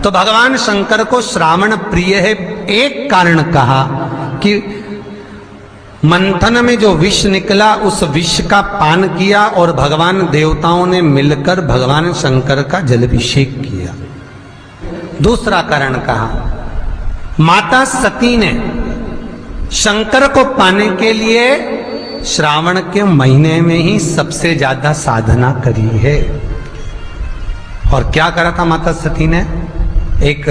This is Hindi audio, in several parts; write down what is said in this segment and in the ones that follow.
तो भगवान शंकर को श्रावण प्रिय है, एक कारण कहा कि मंथन में जो विष निकला उस विष का पान किया और भगवान देवताओं ने मिलकर भगवान शंकर का जलाभिषेक किया। दूसरा कारण कहा, माता सती ने शंकर को पाने के लिए श्रावण के महीने में ही सबसे ज्यादा साधना करी है। और क्या करा था माता सती ने? एक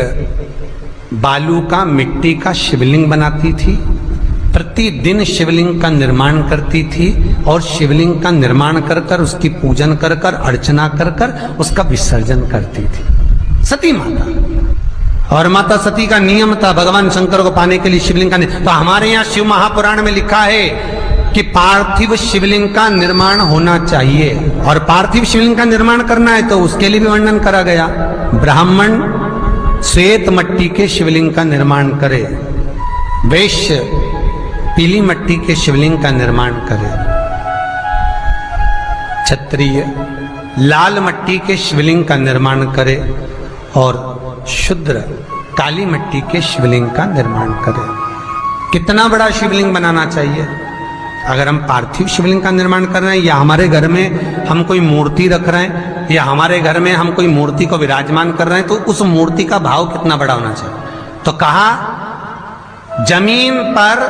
बालू का, मिट्टी का शिवलिंग बनाती थी, प्रतिदिन शिवलिंग का निर्माण करती थी और शिवलिंग का निर्माण कर कर उसकी पूजन कर कर अर्चना कर कर उसका विसर्जन करती थी सती माता। और माता सती का नियम था भगवान शंकर को पाने के लिए शिवलिंग का तो हमारे यहाँ शिव महापुराण में लिखा है कि पार्थिव शिवलिंग का निर्माण होना चाहिए। और पार्थिव शिवलिंग का निर्माण करना है तो उसके लिए भी वर्णन करा गया। ब्राह्मण श्वेत मट्टी के शिवलिंग का निर्माण करे, वैश्य पीली मट्टी के शिवलिंग का निर्माण करे, क्षत्रिय लाल मट्टी के शिवलिंग का निर्माण करे और शूद्र काली मट्टी के शिवलिंग का निर्माण करे। कितना बड़ा शिवलिंग बनाना चाहिए? अगर हम पार्थिव शिवलिंग का निर्माण कर रहे हैं या हमारे घर में हम कोई मूर्ति रख रहे हैं या हमारे घर में हम कोई मूर्ति को विराजमान कर रहे हैं तो उस मूर्ति का भाव कितना बड़ा होना चाहिए? तो कहा, जमीन पर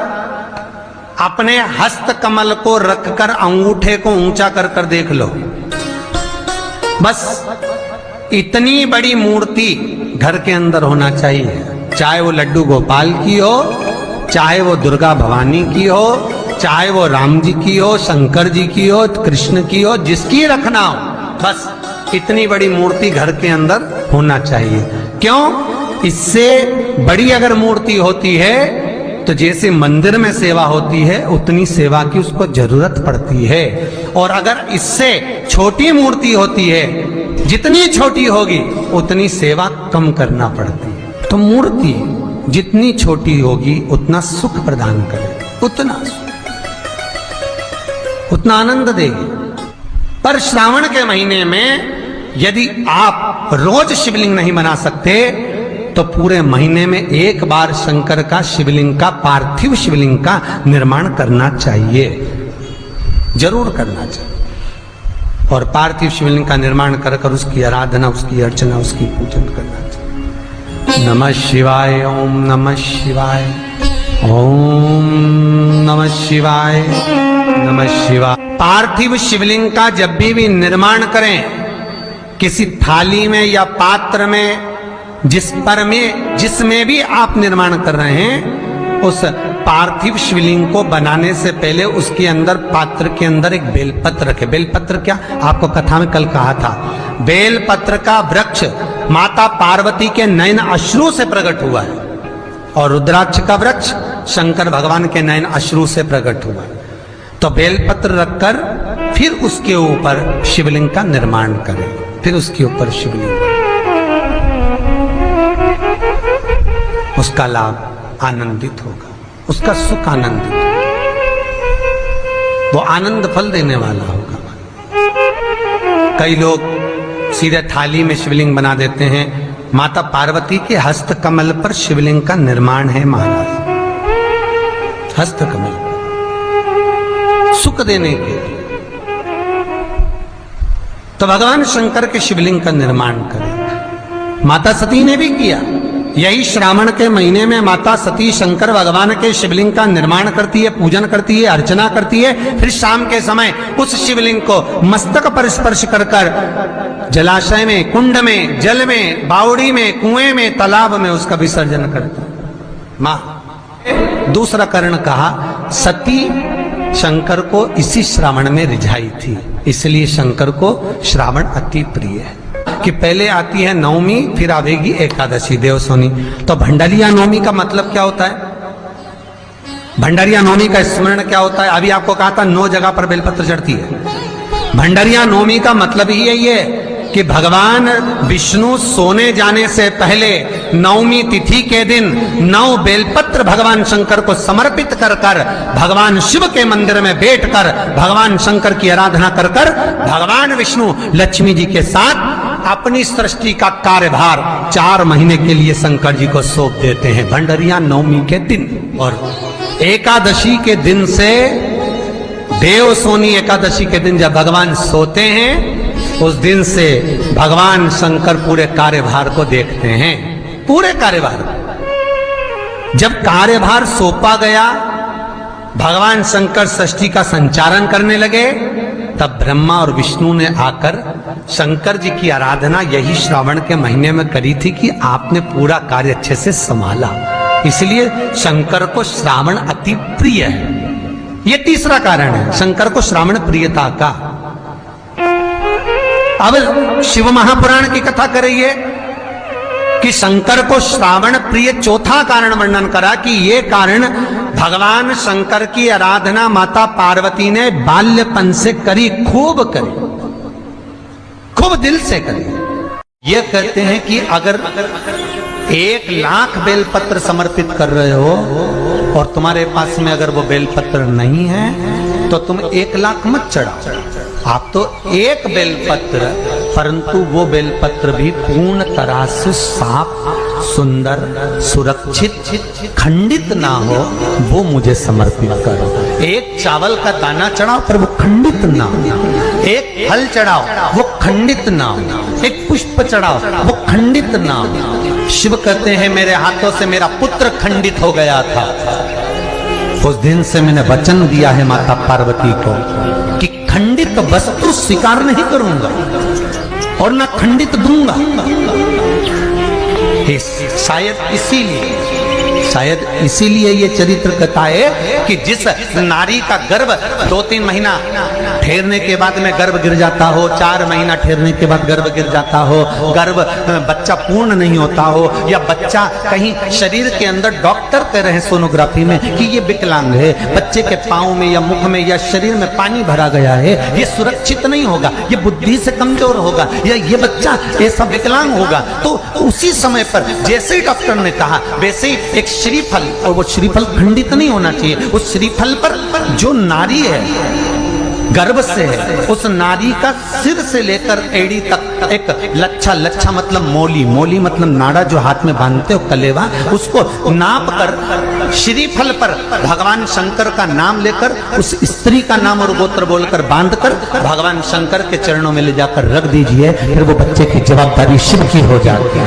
अपने हस्त कमल को रखकर अंगूठे को ऊंचा कर कर देख लो, बस इतनी बड़ी मूर्ति घर के अंदर होना चाहिए। चाहे वो लड्डू गोपाल की हो, चाहे वो दुर्गा भवानी की हो, चाहे वो राम जी की हो, शंकर जी की हो, कृष्ण की हो, जिसकी रखना हो, बस इतनी बड़ी मूर्ति घर के अंदर होना चाहिए। क्यों? इससे बड़ी अगर मूर्ति होती है तो जैसे मंदिर में सेवा होती है उतनी सेवा की उसको जरूरत पड़ती है। और अगर इससे छोटी मूर्ति होती है, जितनी छोटी होगी उतनी सेवा कम करना पड़ती है। तो मूर्ति जितनी छोटी होगी उतना सुख प्रदान करेगी, उतना आनंद देगी। पर श्रावण के महीने में यदि आप रोज शिवलिंग नहीं बना सकते तो पूरे महीने में एक बार शंकर का शिवलिंग का, पार्थिव शिवलिंग का निर्माण करना चाहिए, जरूर करना चाहिए। और पार्थिव शिवलिंग का निर्माण कर कर उसकी आराधना, उसकी अर्चना, उसकी पूजन करना चाहिए। नमः शिवाय, ओम नमः शिवाय, ओम नमः शिवाय, नमः शिवाय। पार्थिव शिवलिंग का जब भी निर्माण करें, किसी थाली में या पात्र में, जिसमें भी आप निर्माण कर रहे हैं, उस पार्थिव शिवलिंग को बनाने से पहले उसके अंदर, पात्र के अंदर एक बेलपत्र रखे। बेलपत्र क्या? आपको कथा में कल कहा था, बेलपत्र का वृक्ष माता पार्वती के नयन अश्रु से प्रकट हुआ है और रुद्राक्ष का वृक्ष शंकर भगवान के नयन अश्रु से प्रकट हुआ है। तो बेलपत्र रखकर फिर उसके ऊपर शिवलिंग का निर्माण करें, फिर उसके ऊपर शिवलिंग, उसका लाभ आनंदित होगा, उसका सुख आनंदित होगा, वो आनंद फल देने वाला होगा। कई लोग सीधे थाली में शिवलिंग बना देते हैं। माता पार्वती के हस्त कमल पर शिवलिंग का निर्माण है महाराज, हस्त कमल सुख देने के लिए। तो भगवान शंकर के शिवलिंग का निर्माण करें। माता सती ने भी किया। यही श्रावण के महीने में माता सती शंकर भगवान के शिवलिंग का निर्माण करती है, पूजन करती है, अर्चना करती है। फिर शाम के समय उस शिवलिंग को मस्तक पर स्पर्श कर कर जलाशय में, कुंड में, जल में, बावड़ी में, कुएं में, तालाब में उसका विसर्जन करती है मां। दूसरा कारण कहा, सती शंकर को इसी श्रावण में रिझाई थी, इसलिए शंकर को श्रावण अति प्रिय है। कि पहले आती है नवमी, फिर आवेगी एकादशी, देवसोनी। तो भंडारिया नवमी का मतलब क्या होता है? भंडारिया नवमी का स्मरण क्या होता है? अभी आपको कहा था 9 जगह पर बेलपत्र चढ़ती है। भंडारिया नवमी का मतलब ही यही है कि भगवान विष्णु सोने जाने से पहले नवमी तिथि के दिन 9 बेलपत्र भगवान शंकर को समर्पित कर कर भगवान शिव के मंदिर में बैठकर भगवान शंकर की आराधना कर कर भगवान विष्णु लक्ष्मी जी के साथ अपनी सृष्टि का कार्यभार 4 महीने के लिए शंकर जी को सौंप देते हैं भंडरिया नवमी के दिन। और एकादशी के दिन से, देव सोनी एकादशी के दिन जब भगवान सोते हैं, उस दिन से भगवान शंकर पूरे कार्यभार को देखते हैं। पूरे कार्यभार, जब कार्यभार सौंपा गया, भगवान शंकर सृष्टि का संचालन करने लगे, तब ब्रह्मा और विष्णु ने आकर शंकर जी की आराधना यही श्रावण के महीने में करी थी कि आपने पूरा कार्य अच्छे से संभाला, इसलिए शंकर को श्रावण अति प्रिय है। यह तीसरा कारण है शंकर को श्रावण प्रियता का। अब शिव महापुराण की कथा करिए कि शंकर को श्रावण प्रिय, चौथा कारण वर्णन करा कि ये कारण भगवान शंकर की आराधना माता पार्वती ने बाल्यपन से करी, खूब करी, खूब दिल से करी। ये कहते हैं कि अगर 1,00,000 बेलपत्र समर्पित कर रहे हो और तुम्हारे पास में अगर वो बेलपत्र नहीं है तो तुम 1,00,000 मत चढ़ाओ, आप तो 1 बेलपत्र, परंतु वो बेलपत्र भी पूर्ण तरह से साफ, सुंदर, सुरक्षित, खंडित ना हो, वो मुझे समर्पित करो। 1 चावल का दाना चढ़ाओ पर वो खंडित ना हो, 1 फल चढ़ाओ वो खंडित ना हो, 1 पुष्प चढ़ाओ वो खंडित ना हो। शिव कहते हैं मेरे हाथों से मेरा पुत्र खंडित हो गया था, उस दिन से मैंने वचन दिया है माता पार्वती को कि खंडित वस्तु स्वीकार नहीं करूंगा और ना खंडित दूंगा। शायद इसीलिए ये चरित्र कथा है कि जिस नारी का गर्भ 2-3 महीना ठहरने के बाद में गर्भ गिर जाता हो, 4 महीना ठहरने के बाद गर्भ गिर जाता हो, गर्भ बच्चा पूर्ण नहीं होता हो, या बच्चा कहीं शरीर के अंदर डॉक्टर कह रहे हैं सोनोग्राफी में कि ये विकलांग है, बच्चे के पाँव में या मुख में या शरीर में पानी भरा गया है, ये सुरक्षित नहीं होगा, ये बुद्धि से कमजोर होगा, या ये बच्चा ऐसा विकलांग होगा, तो उसी समय पर जैसे ही डॉक्टर ने कहा वैसे ही एक श्रीफल, और वो श्रीफल खंडित नहीं होना चाहिए, उस श्रीफल पर जो नारी है गर्भ से है, उस नारी का सिर से लेकर एड़ी तक एक लच्छा, लच्छा मतलब मोली, मोली मतलब नाड़ा जो हाथ में बांधते हो कलेवा, उसको नाप कर श्रीफल पर भगवान शंकर का नाम लेकर उस स्त्री का नाम और गोत्र बोलकर बांधकर भगवान शंकर के चरणों में ले जाकर रख दीजिए, फिर वो बच्चे की जवाबदारी शिव की हो जाती है,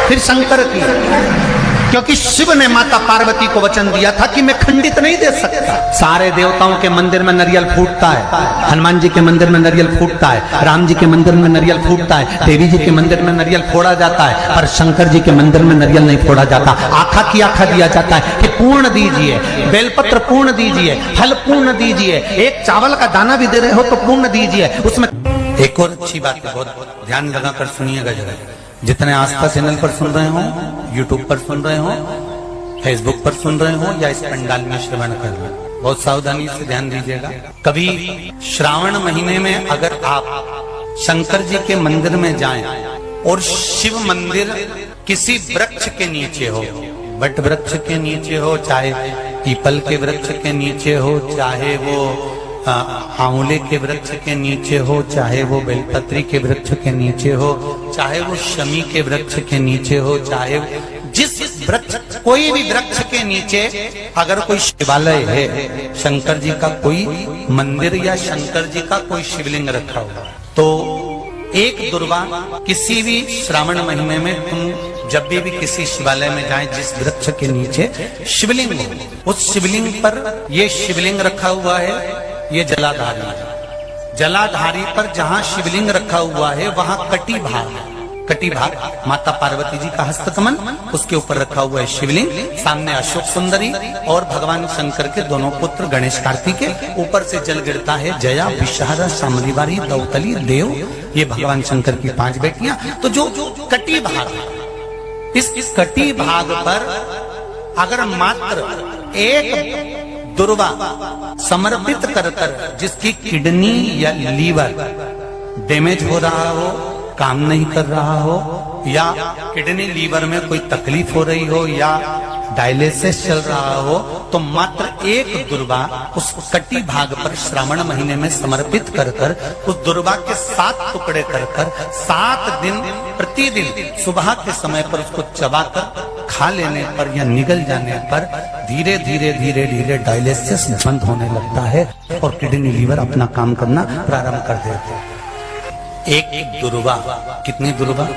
फिर शंकर की, क्योंकि शिव ने माता पार्वती को वचन दिया था कि मैं खंडित नहीं दे सकता। सारे देवताओं के मंदिर में नारियल फूटता है, हनुमान जी के मंदिर में नारियल फूटता है, राम जी के मंदिर में नारियल फूटता है, देवी जी के मंदिर में नारियल फोड़ा जाता है, पर शंकर जी के मंदिर में नारियल नहीं फोड़ा जाता। आखा की आखा दिया जाता है कि पूर्ण दीजिए, बेलपत्र पूर्ण दीजिए, फल पूर्ण दीजिए, 1 चावल का दाना भी दे रहे हो तो पूर्ण दीजिए। उसमें एक और अच्छी बात है, बहुत ध्यान लगाकर सुनिएगा जरा, जितने आस्था चैनल पर सुन रहे हो, यूट्यूब पर सुन रहे हो, फेसबुक पर सुन रहे हो, या इस पंडाल में श्रवण कर रहे हो, बहुत सावधानी से ध्यान दीजिएगा। कभी श्रावण महीने में अगर आप शंकर जी के मंदिर में जाएं और शिव मंदिर किसी वृक्ष के नीचे हो, वट वृक्ष के नीचे हो, चाहे पीपल के वृक्ष के नीचे हो, चाहे वो आंवले के वृक्ष के नीचे हो, चाहे वो बेलपत्री के वृक्ष के नीचे हो, चाहे वो शमी के वृक्ष के नीचे हो, चाहे जिस वृक्ष, कोई भी वृक्ष के नीचे अगर कोई शिवालय है, शंकर जी का कोई मंदिर या शंकर जी का कोई शिवलिंग रखा हुआ, तो एक दुर्वा किसी भी श्रावण महीने में तुम जब भी किसी शिवालय में जाएं, जिस वृक्ष के नीचे शिवलिंग हो, उस शिवलिंग पर ये शिवलिंग रखा हुआ है, ये जलाधारी है। जलाधारी पर जहां शिवलिंग रखा हुआ है वहां कटी भाग, कटी भाग माता पार्वती जी का हस्तकमल, उसके ऊपर रखा हुआ है शिवलिंग, सामने अशोक सुंदरी और भगवान शंकर के दोनों पुत्र गणेश कार्तिके, ऊपर से जल गिरता है जया, विषहारा, शामलीवारी, दौतली, देव, ये भगवान शंकर की 5 बेटियां। तो जो कटी भाग, इस कटी भाग पर अगर मात्र एक दुर्वा समर्पित कर जिसकी किडनी या लीवर डैमेज हो रहा हो, काम नहीं कर रहा हो, या किडनी लीवर में कोई तकलीफ हो रही हो, या डायलिसिस चल रहा हो तो मात्र एक दुर्वा उस कटी भाग पर श्रावण महीने में समर्पित कर कर उस दुर्वा के 7 टुकड़े कर कर 7 दिन प्रतिदिन सुबह के समय पर उसको चबाकर खा लेने पर या निगल जाने पर धीरे धीरे धीरे धीरे डायलिसिस बंद होने लगता है और किडनी लीवर अपना काम करना प्रारंभ कर देते हैं। एक दुर्वा, कितनी दुर्वा?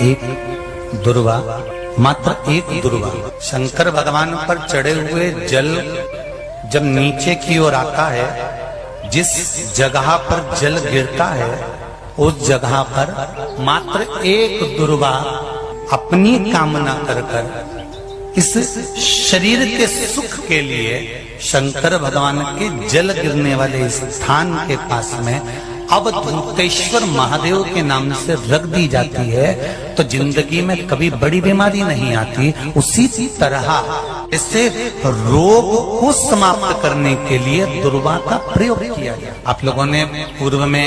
एक दुर्वा, मात्र एक दुर्वा। शंकर भगवान पर चढ़े हुए जल जब नीचे की ओर आता है, जिस जगह पर जल गिरता है उस जगह पर मात्र एक दुर्वा अपनी कामना कर कर इस शरीर के सुख के लिए शंकर भगवान के जल गिरने वाले स्थान के पास में अवधूतेश्वर महादेव के नाम से रख दी जाती है तो जिंदगी में कभी बड़ी बीमारी नहीं आती। उसी तरह इससे रोग को समाप्त करने के लिए दुर्वा का प्रयोग किया गया। आप लोगों ने पूर्व में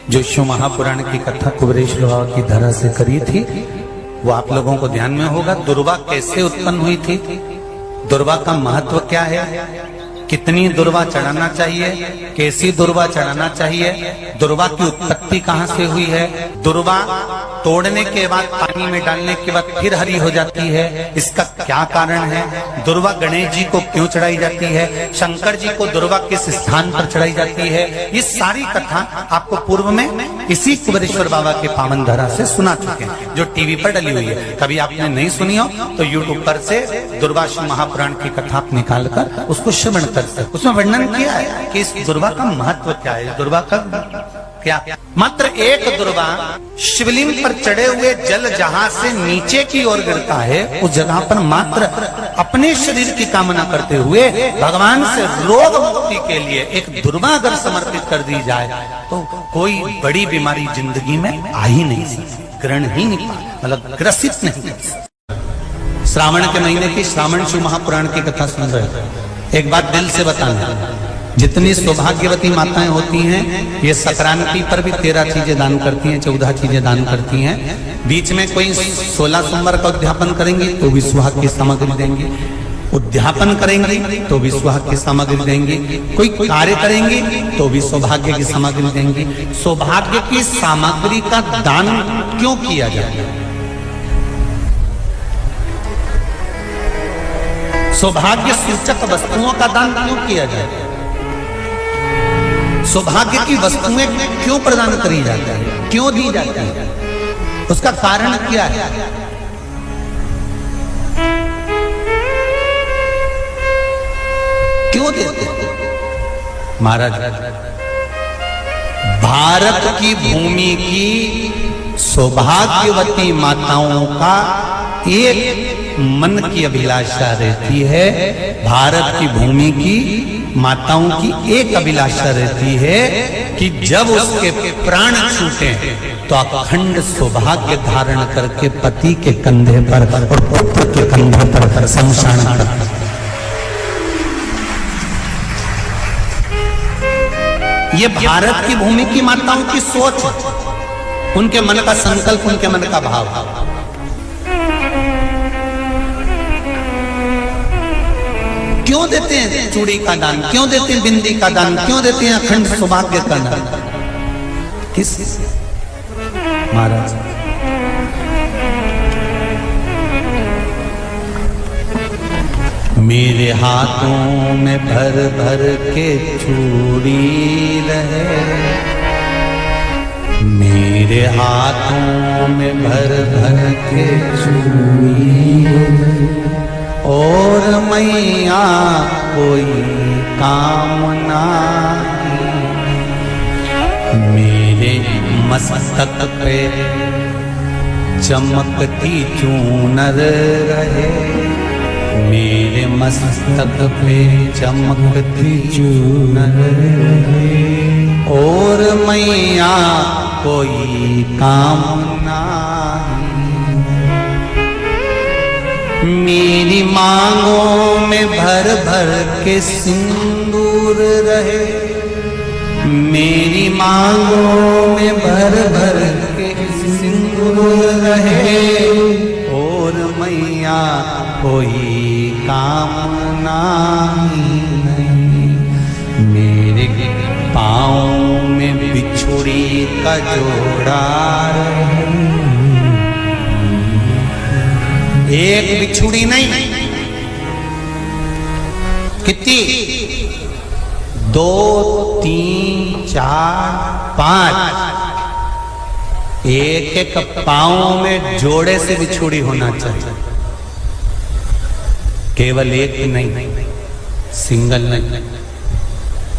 जो शिव महापुराण की कथा कुबेरेश्वर बाबा की धरा से करी थी वो आप लोगों को ध्यान में होगा। दुर्वा कैसे उत्पन्न हुई थी, दुर्वा का महत्व क्या है, कितनी दुर्वा चढ़ाना चाहिए, कैसी दुर्वा चढ़ाना चाहिए, दुर्वा की उत्पत्ति कहाँ से हुई है, दुर्वा तोड़ने के बाद पानी में डालने के बाद फिर हरी हो जाती है, इसका क्या कारण है, दुर्वा गणेश जी को क्यों चढ़ाई जाती है, शंकर जी को दुर्वा किस स्थान पर चढ़ाई जाती है, ये सारी कथा आपको पूर्व में इसी कुबेरेश्वर बाबा के पावन धरा से सुना चुके हैं जो टीवी पर डली हुई है। कभी आपने नहीं सुनी हो तो यूट्यूब पर से दुर्वा शिव महापुराण की कथा आप निकाल कर उसको श्रवण कर सकते। उसमें वर्णन किया है कि इस दुर्वा का महत्व क्या है, दुर्वा का क्या। मात्र एक दुर्वा शिवलिंग पर चढ़े हुए जल जहां से नीचे की ओर गिरता है उस जगह पर मात्र अपने शरीर की कामना करते हुए भगवान से रोग मुक्ति के लिए एक दुर्वा अगर समर्पित कर दी जाए तो कोई बड़ी बीमारी जिंदगी में आ ही नहीं सकती, ग्रहण ही नहीं पा, मतलब ग्रसित नहीं कर सकती। श्रावण के महीने की श्रावण शिव महापुराण की कथा सुन रहे हो, एक बात दिल से बताना, जितनी सौभाग्यवती माताएं होती हैं ये संक्रांति पर भी 13 चीजें दान करती हैं, 14 चीजें दान करती हैं। बीच में कोई 16 सोमवार का उद्यापन करेंगी तो भी सुहाग की सामग्री देंगी, उद्यापन करेंगी तो भी सुहाग की सामग्री देंगी, कोई कार्य करेंगी तो भी सौभाग्य की सामग्री देंगी। सौभाग्य की सामग्री का दान क्यों किया जाए, सौभाग्य सूचक वस्तुओं का दान क्यों किया जाए, सौभाग्य की वस्तुएं क्यों प्रदान करी जाती है, क्यों दी जाती है, उसका कारण क्या है। क्यों देते महाराज, भारत की भूमि की सौभाग्यवती माताओं का एक मन की अभिलाषा रहती है, भारत की भूमि की माताओं की एक अभिलाषा रहती है कि जब उसके प्राण छूटे तो अखंड सौभाग्य धारण करके पति के कंधे पर और पुत्र के कंधे पर शमशान कर। ये भारत की भूमि की माताओं की सोच, उनके मन का संकल्प, उनके मन का भाव। क्यों देते हैं चूड़ी का दान, क्यों देते हैं बिंदी का दान, क्यों देते हैं अखंड सौभाग्य का दान, किस महाराज। मेरे हाथों में भर भर के चूड़ी रहे, मेरे हाथों में भर भर के चूड़ी और मैया कोई कामना, मेरे मस्तक पे चमकती चूनर रहे, मेरे मस्तक पे चमकती चूनर रहे और मैया कोई कामना, मेरी मांगों में भर भर के सिंदूर रहे, मेरी मांगों में भर भर के सिंदूर रहे और मैया कोई कामना नहीं। मेरे पाँव में बिछुड़ी का जोड़ा रहे। एक बिछुड़ी नहीं, कितनी? 2, 3, 4, 5। एक एक पाँव में जोड़े से बिछुड़ी होना चाहिए, केवल एक नहीं, सिंगल नहीं।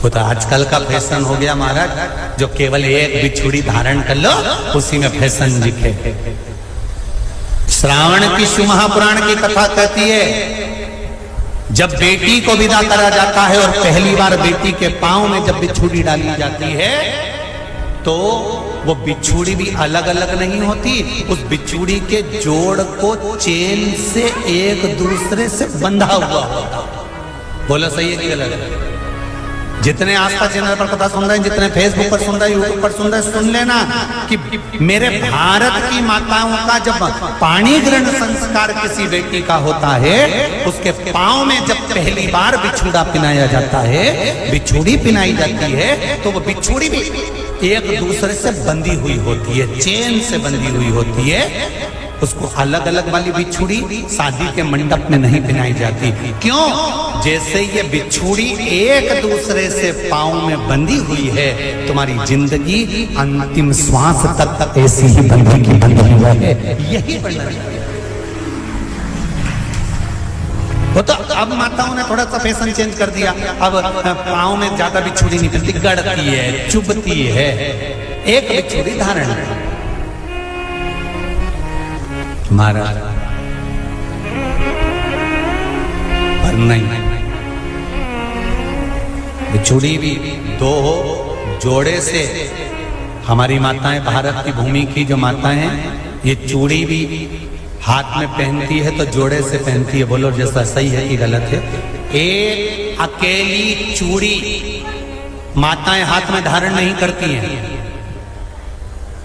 वो तो आजकल का फैशन हो गया महाराज, जो केवल एक बिछुड़ी धारण कर लो उसी में फैशन दिखे। श्रावण की शिव महापुराण की कथा कहती है, जब बेटी को विदा करा जाता है और पहली बार बेटी के पांव में जब बिछुड़ी डाली जाती है तो वो बिछुड़ी भी अलग अलग नहीं होती, उस बिछुड़ी के जोड़ को चेन से एक दूसरे से बंधा हुआ होता। बोलो सही है कि गलत? जितने आस्था चैनल पर कथा सुन रहे हैं, जितने फेसबुक पर सुन रहे हैं, यूट्यूब पर सुन रहे हैं, सुन लेना कि मेरे भारत की माताओं का जब पाणी ग्रहण संस्कार किसी बेटी का होता है, उसके पांव में जब पहली बार बिछुड़ा पिनाया जाता है, बिछुड़ी पिनाई जाती है, तो वो बिछुड़ी भी एक दूसरे से बंधी हुई होती है, चेन से बंधी हुई होती है। उसको अलग अलग वाली बिछुड़ी शादी के मंडप में नहीं पिनाई जाती। क्यों? जैसे ये बिछुड़ी एक दूसरे से पांव में बंधी हुई है, तुम्हारी जिंदगी अंतिम श्वास तक ऐसी ही बंधी हुई है। यही बनना चाहिए। वो तो अब माताओं ने थोड़ा सा फैशन चेंज कर दिया, अब पांव में ज्यादा बिछुड़ी नहीं पहनती, गड़ती है, चुभती है, एक बिछुड़ी धारण है। महाराज पर नहीं, बिछुड़ी भी दो हो, जोड़े से। हमारी माताएं, भारत की भूमि की जो माताएं हैं, ये चूड़ी भी हाथ में पहनती है तो जोड़े से पहनती है। बोलो जैसा सही है कि गलत है? एक अकेली चूड़ी माताएं हाथ में धारण नहीं करती हैं।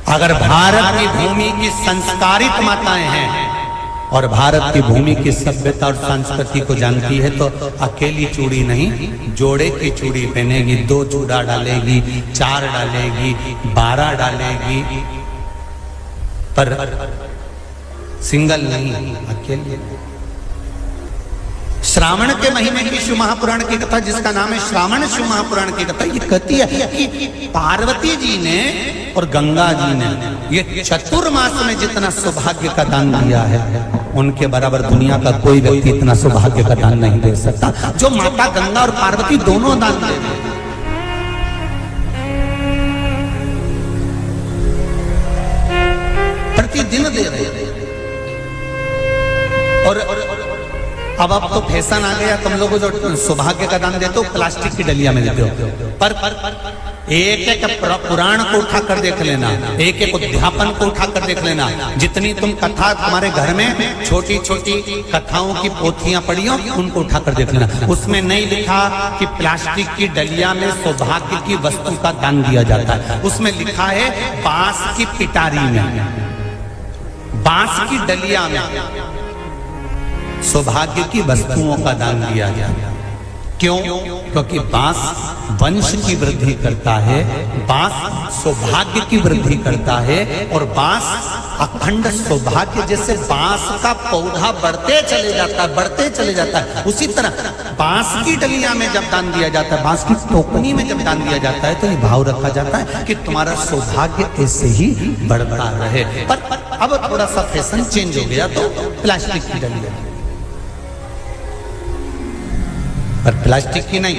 अगर भारत की भूमि की संस्कारित माताएं हैं और भारत की भूमि की सभ्यता और संस्कृति को जानती है तो अकेली चूड़ी नहीं, जोड़े की चूड़ी पहनेगी, 2 चूड़ा डालेगी, 4 डालेगी, 12 डालेगी, पर सिंगल नहीं, अकेले। श्रावण के महीने की शिव महापुराण की कथा, जिसका नाम है श्रावण शिव महापुराण की कथा, ये कहती है कि पार्वती जी ने और गंगा जी ने ये चतुर्मास में जितना सौभाग्य का दान दिया है, उनके बराबर दुनिया का कोई व्यक्ति इतना सौभाग्य का दान नहीं दे सकता, जो माता गंगा और पार्वती दोनों दान दे रहे हैं। प्रतिदिन दे रहे हैं। और अब तो फैशन आ गया, तुम लोगों जो सौभाग्य का दान देते हो प्लास्टिक की डलिया में देते हो, पर एक एक पुराण को उठा कर देख लेना, एक एक अध्यापन को उठा कर देख लेना। जितनी तुम कथा तुम्हारे घर में छोटी छोटी कथाओं की पोथियां पड़ी हो, उनको उठा कर देख लेना। उसमें नहीं लिखा कि प्लास्टिक की डलिया में सौभाग्य की वस्तु का दान दिया जाता है, उसमें लिखा है बांस की पिटारी में, बांस की डलिया में सौभाग्य की वस्तुओं का दान दिया गया। क्यों? क्योंकि बांस वंश की वृद्धि करता है, बांस सौभाग्य की वृद्धि करता है, और बांस अखंड सौभाग्य। जैसे बांस का पौधा बढ़ते चले जाता है, बढ़ते चले जाता है, उसी तरह बांस की डलिया में जब दान दिया जाता है, बांस की टोकनी में जब दान दिया जाता है, तो ये भाव रखा जाता है कि तुम्हारा सौभाग्य ऐसे ही बढ़ता रहे। पर अब थोड़ा सा फैशन चेंज हो गया, तो प्लास्टिक की डलिया, पर प्लास्टिक की नहीं।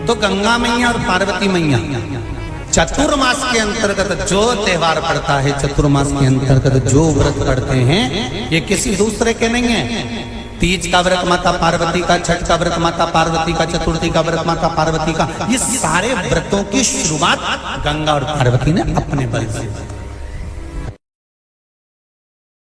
तो गंगा मैया और पार्वती मैया चतुर्मास के अंतर्गत जो त्योहार पड़ता है, चतुर्मास के अंतर्गत जो व्रत पड़ते हैं, ये किसी दूसरे के नहीं है। तीज का व्रत माता पार्वती का, छठ का व्रत माता पार्वती का, चतुर्थी का व्रत माता पार्वती का, ये सारे व्रतों की शुरुआत गंगा और पार्वती ने अपने बल से